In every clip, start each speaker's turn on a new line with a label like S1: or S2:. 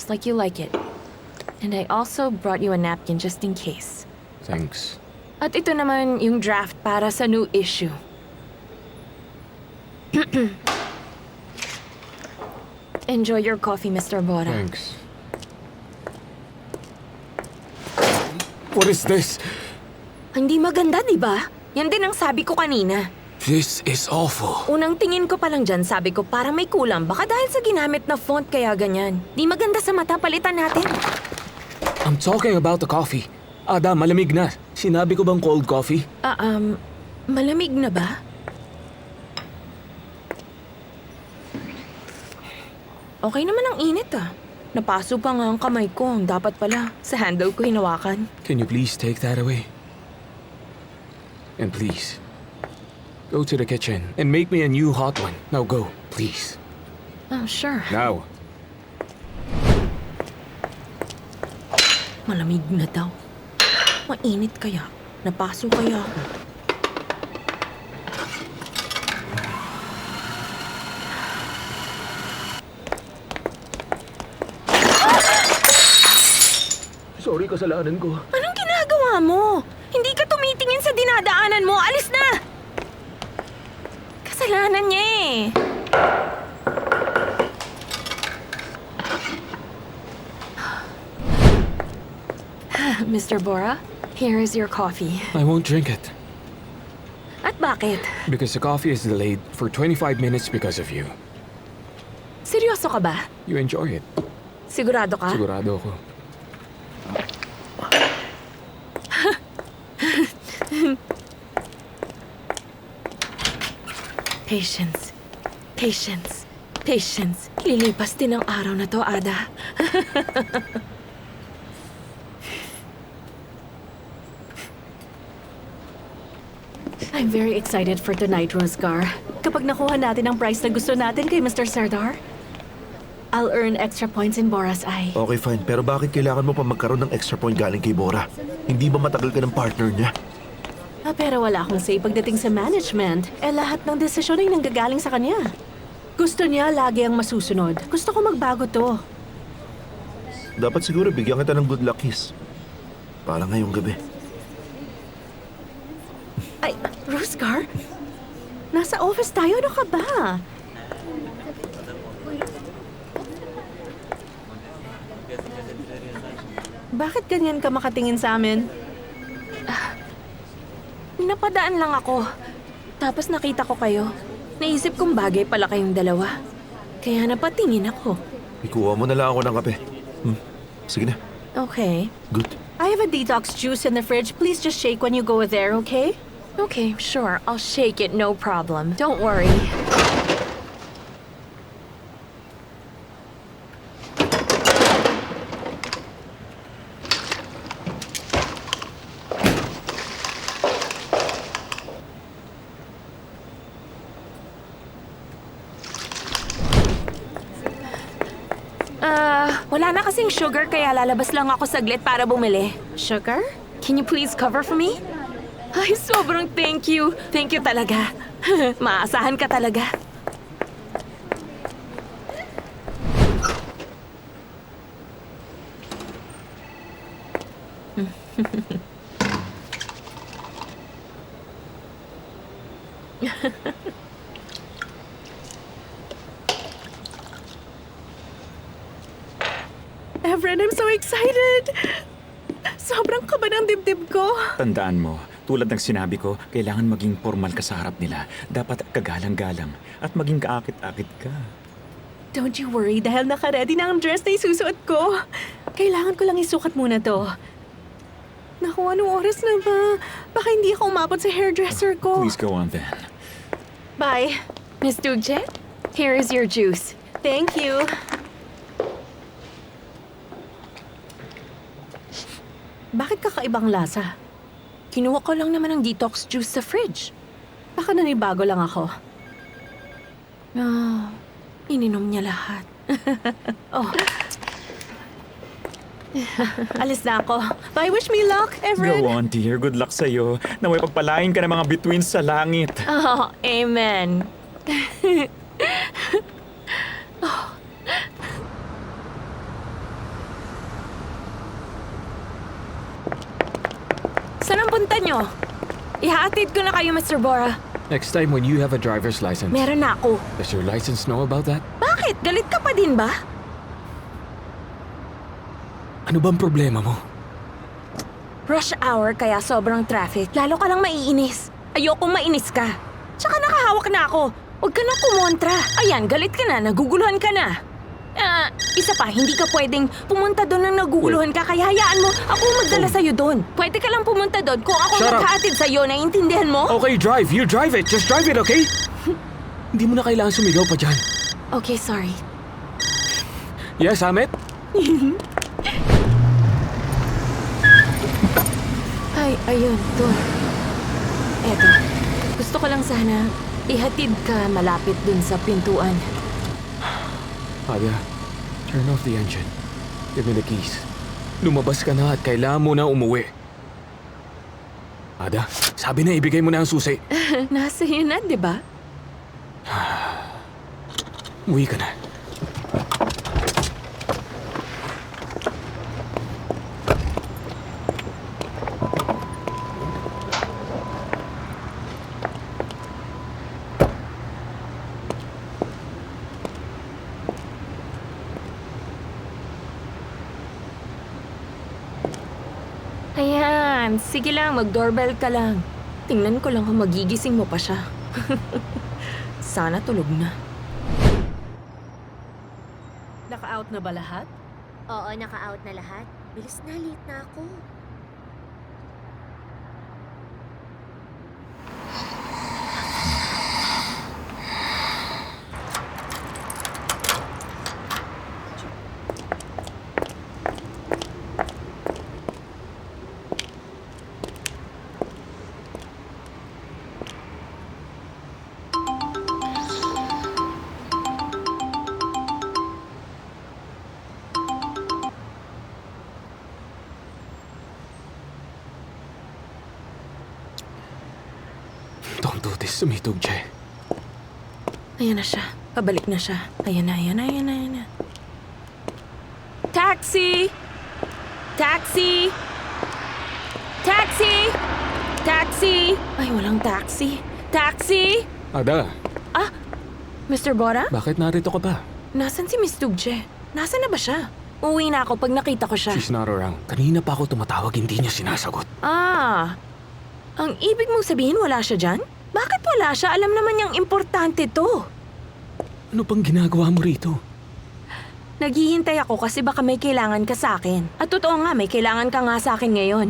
S1: just like you like it. And I also brought you a napkin just in case.
S2: Thanks.
S1: At ito naman yung draft para sa new issue. Enjoy your coffee, Mr. Bora.
S2: Thanks. What is this?
S1: Hindi maganda, di ba? Yan din ang sabi ko kanina.
S2: This is awful.
S1: Unang tingin ko pa lang dyan, sabi ko para may kulang. Baka dahil sa ginamit na font kaya ganyan. Di maganda sa mata, palitan natin.
S2: I'm talking about the coffee. Ada, malamig na. Sinabi ko bang cold coffee?
S1: Malamig na ba? Okay naman ang init ah. Napaso pa nga ang kamay ko. Ang dapat pala, sa handle ko hinawakan.
S2: Can you please take that away? And please, go to the kitchen and make me a new hot one. Now go, please.
S1: Oh, sure.
S2: Now.
S1: Malamig na daw. Mainit kaya. Napaso kaya ako.
S2: Sorry, kasalanan ko.
S1: Anong ginagawa mo? Hindi ka tumitingin sa dinadaanan mo. Alis na! Kasalanan niya eh. Mr. Bora, here is your coffee.
S2: I won't drink it.
S1: At bakit?
S2: Because the coffee is delayed for 25 minutes because of you.
S1: Seryoso ka ba?
S2: You enjoy it.
S1: Sigurado ka?
S2: Sigurado ako.
S1: Patience. Patience. Patience. Lilipas din ang araw na to, Ada.
S3: I'm very excited for tonight, Rosgar. Kapag nakuha natin ang prize na gusto natin kay Mr. Sardar, I'll earn extra points in Bora's eye.
S4: Okay, fine. Pero bakit kailangan mo pa magkaroon ng extra point galing kay Bora? Hindi ba matagal ka ng partner niya?
S3: Pero wala akong say pagdating sa management. Lahat ng desisyon ay nanggagaling sa kanya. Gusto niya lagi ang masusunod. Gusto ko magbago to.
S4: Dapat siguro bigyan kita ng good luck kiss. Para ngayong gabi.
S3: Ay, Rosgar? Nasa office tayo. Ano ka ba? Bakit ganyan ka makatingin sa amin?
S1: Napadaan lang ako. Tapos nakita ko kayo. Naisip kong bagay pala kayong dalawa. Kaya napatingin ako.
S4: Ikuha mo na lang ako ng kape. Sige na.
S1: Okay.
S4: Good.
S3: I have a detox juice in the fridge. Please just shake when you go there, okay?
S1: Okay, sure. I'll shake it, no problem. Don't worry. Wala na kasing sugar kaya lalabas lang ako saglit para bumili.
S3: Sugar?
S1: Can you please cover for me? Ay, sobrang thank you. Thank you talaga. Maasahan ka talaga.
S3: Efren, I'm so excited! Sobrang kaba ng dibdib ko.
S5: Tandaan mo, tulad ng sinabi ko, kailangan maging formal ka sa harap nila. Dapat kagalang-galang at maging kaakit-akit ka.
S3: Don't you worry dahil naka-ready na ang dress na isusuot ko. Kailangan ko lang isukat muna to. Naku, anong oras na ba? Baka hindi ako umabot sa hairdresser ko.
S5: Please go on then.
S3: Bye.
S1: Miss Dugje, here is your juice.
S3: Thank you. Bakit kakaibang lasa?
S1: Kinuha ko lang naman ng detox juice sa fridge.
S3: Baka nanibago lang ako.
S1: Oh, ininom niya lahat.
S3: Oh. Alis na ako. Bye, wish me luck, Everett.
S5: Go on, dear. Good luck sa'yo. Naway pagpalain ka ng mga bituins sa langit.
S1: Oh, amen. Saan ang punta nyo? Ihaatid ko na kayo, Mr. Bora.
S2: Next time when you have a driver's license,
S1: Meron na ako.
S2: does your license know about that?
S1: Bakit? Galit ka pa din ba?
S2: Ano bang problema mo?
S1: Rush hour kaya sobrang traffic. Lalo ka lang maiinis. Ayokong mainis ka. Tsaka nakahawak na ako. Huwag ka na kumontra. Ayan, galit ka na. Naguguluhan ka na. Isa pa, hindi ka pwedeng pumunta doon nang naguguluhan ka. Kaya hayaan mo, ako magdala sa'yo doon. Pwede ka lang pumunta doon kung ako
S2: Shut up.
S1: naghahatid sa'yo. Naiintindihan mo?
S2: Okay, drive. You drive it. Just drive it, okay? Hindi mo na kailangan sumigaw pa dyan.
S1: Okay, sorry.
S2: Yes, Amit?
S1: Ay, ayun, doon. Eto, gusto ko lang sana ihatid ka malapit dun sa pintuan.
S2: Ada, turn off the engine. Give me the keys. Lumabas ka na at kailangan mo na umuwi. Ada, sabi na ibigay mo na ang susi.
S1: Nasa iyo na, di ba?
S2: Uwi ka na.
S1: Ayan, sige lang, mag-doorbell ka lang. Tingnan ko lang kung magigising mo pa siya. Sana tulog na.
S3: Naka-out na ba lahat?
S6: Oo, naka-out na lahat. Bilis na, late na ako.
S2: Don't do this to me, Tugje.
S1: Ayan na siya. Pabalik na siya. Ayan na, ayan na, ayan na, ayan na. Taxi! Taxi! Taxi! Taxi! Ay, walang taxi. Taxi!
S2: Ada,
S1: Mr. Bora?
S2: bakit narito ka pa?
S1: Nasaan si Miss Tugje? Nasaan na ba siya? Uwi na ako pag nakita ko siya.
S2: She's not around. Kanina pa ako tumatawag, hindi niya sinasagot.
S1: Ang ibig mong sabihin wala siya dyan? Bakit wala siya? Alam naman niyang importante to.
S2: Ano pang ginagawa mo rito?
S1: Naghihintay ako kasi baka may kailangan ka sa akin. At totoo nga, may kailangan ka nga sa akin ngayon.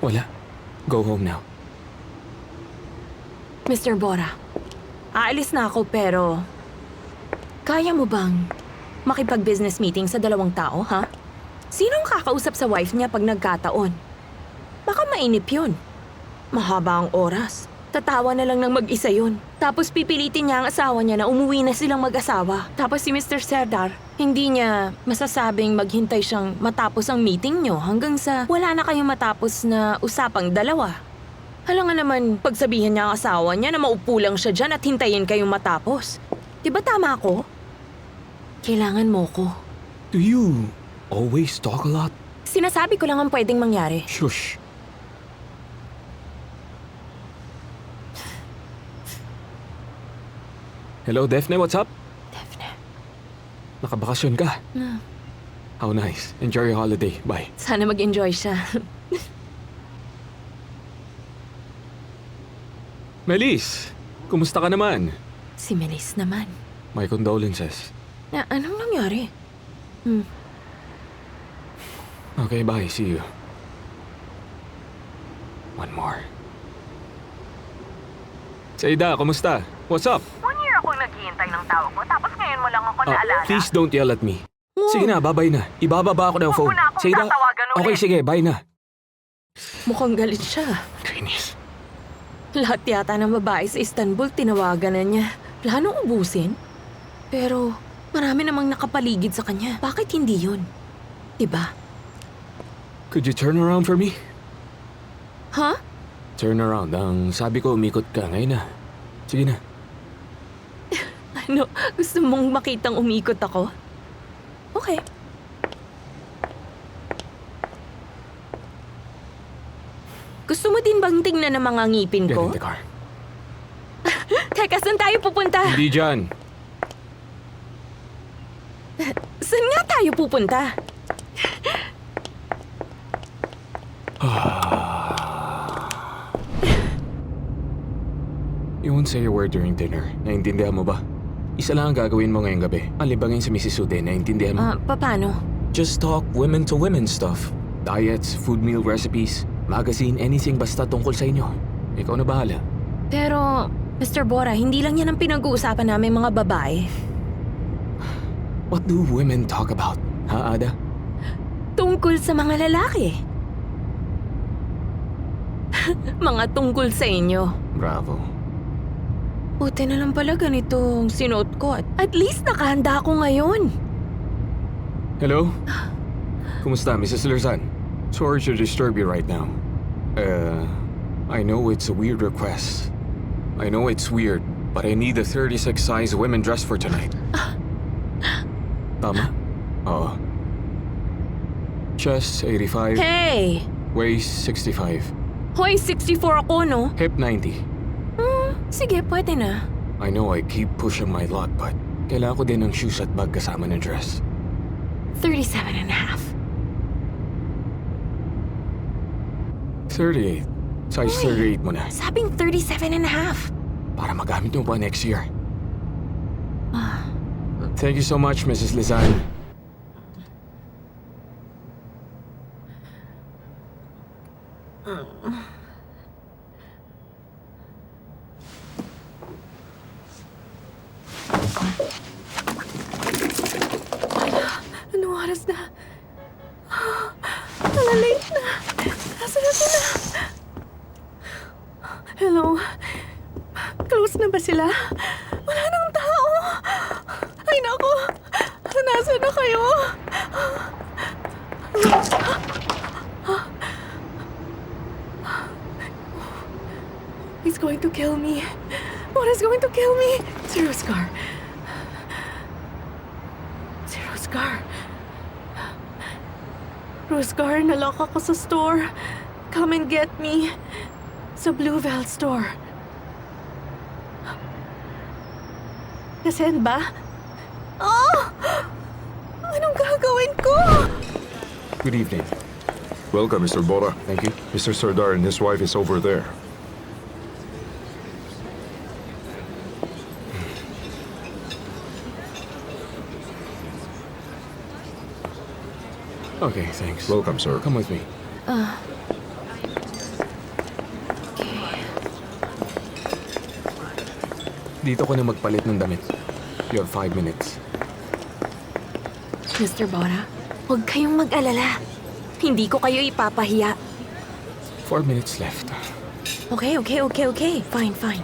S2: Wala. Go home now.
S1: Mr. Bora, aalis na ako pero... Kaya mo bang makipag-business meeting sa dalawang tao, ha? Sinong kakausap sa wife niya pag nagkataon? Baka mainip yun. Mahaba ang oras. Tatawa na lang ng mag-isa yun. Tapos pipilitin niya ang asawa niya na umuwi na silang mag-asawa. Tapos si Mr. Serdar, hindi niya masasabing maghintay siyang matapos ang meeting niyo hanggang sa wala na kayong matapos na usapang dalawa. Hala nga naman, pagsabihan niya ang asawa niya na maupo lang siya dyan at hintayin kayong matapos. Di ba tama ako? Kailangan mo ko.
S2: Do you always talk a lot?
S1: Sinasabi ko lang ang pwedeng mangyari.
S2: Shush. Hello, Daphne, what's up?
S1: Daphne,
S2: Nakabakasyon ka? How nice. Enjoy your holiday. Bye.
S1: sana mag-enjoy siya.
S2: Melis, kumusta ka naman?
S1: Si Melis naman.
S2: My condolences.
S1: Na anong nangyari?
S2: Okay, bye. See you. One more. Saida, kumusta? What's up?
S1: 1 year akong naghihintay ng tawag ko, tapos ngayon mo lang ako
S2: Please don't yell at me. Sige na, babay na. Ibababa ako ng phone.
S1: na akong
S2: Saida,
S1: tatawagan ulit.
S2: okay, sige, bye na.
S1: Mukhang galit siya.
S2: Kainis.
S1: Lahat yata ng babae sa Istanbul tinawagan na niya. Planong ubusin? Pero marami namang nakapaligid sa kanya. Bakit hindi yun? Diba?
S2: Could you turn around for me?
S1: Ha?
S2: Turn around. Ang sabi ko, umikot ka. Ngayon na. Sige na.
S1: Ano? Gusto mong makitang umikot ako? Okay. Gusto mo din bang tingnan ang mga ngipin
S2: Get
S1: ko?
S2: in the car.
S1: Teka, saan tayo pupunta?
S2: Hindi dyan.
S1: Saan nga tayo pupunta?
S2: You won't say a word during dinner. Naintindihan mo ba? Isa lang ang gagawin mo ngayong gabi. Alibangin si Mrs. Ude. Naintindihan mo?
S1: Paano?
S2: Just talk women to women stuff. Diets, food meal recipes, magazine, anything basta tungkol sa inyo. Ikaw na bahala.
S1: Pero, Mr. Bora, hindi lang yan ang pinag-uusapan namin mga babae.
S2: What do women talk about? Ha, Ada?
S1: Tungkol sa mga lalaki. Mga tungkol sa inyo.
S2: Bravo.
S1: Buti na lang pala ganitong sinuot ko at least nakahanda ako ngayon.
S2: Hello? Kumusta, Mrs. Lerzan? Sorry to disturb you right now. I know it's a weird request. I know it's weird, but I need a 36 size women dress for tonight. Tama? Oo. Chest 85,
S1: Hey!
S2: waist 65,
S1: Hoy, 64 ako, no?
S2: hip 90.
S1: Sige, pwede na.
S2: I know I keep pushing my luck, but kailangan ko din ng shoes at bag kasama ng dress.
S1: 37 and a half.
S2: 38. Size 38 mo na.
S1: Sabing 37 and a half.
S2: Para magamit mo pa next year. Thank you so much, Mrs. Lizan.
S3: Anong oras na? Late na. Nasaan na sila? Hello? Close na ba sila? Wala nang tao. Ay, naku. Nasaan na kayo? He's going to kill me. What is going to kill me? Zero Scar. Zero Scar. Roscar, nalock ako sa store. Come and get me. Sa Blue Val store. Nasend ba? Oh! Anong gagawin ko?
S2: Good evening.
S4: Welcome, Mr. Bora.
S2: Thank you.
S4: Mr. Sardar and his wife is over there.
S2: Okay, thanks.
S4: Welcome, sir.
S2: Come with me. Dito ko na magpalit ng damit. You have 5 minutes.
S1: Mr. Bora, huwag kayong mag-alala. Hindi ko kayo ipapahiya.
S2: 4 minutes left.
S1: Okay. Fine.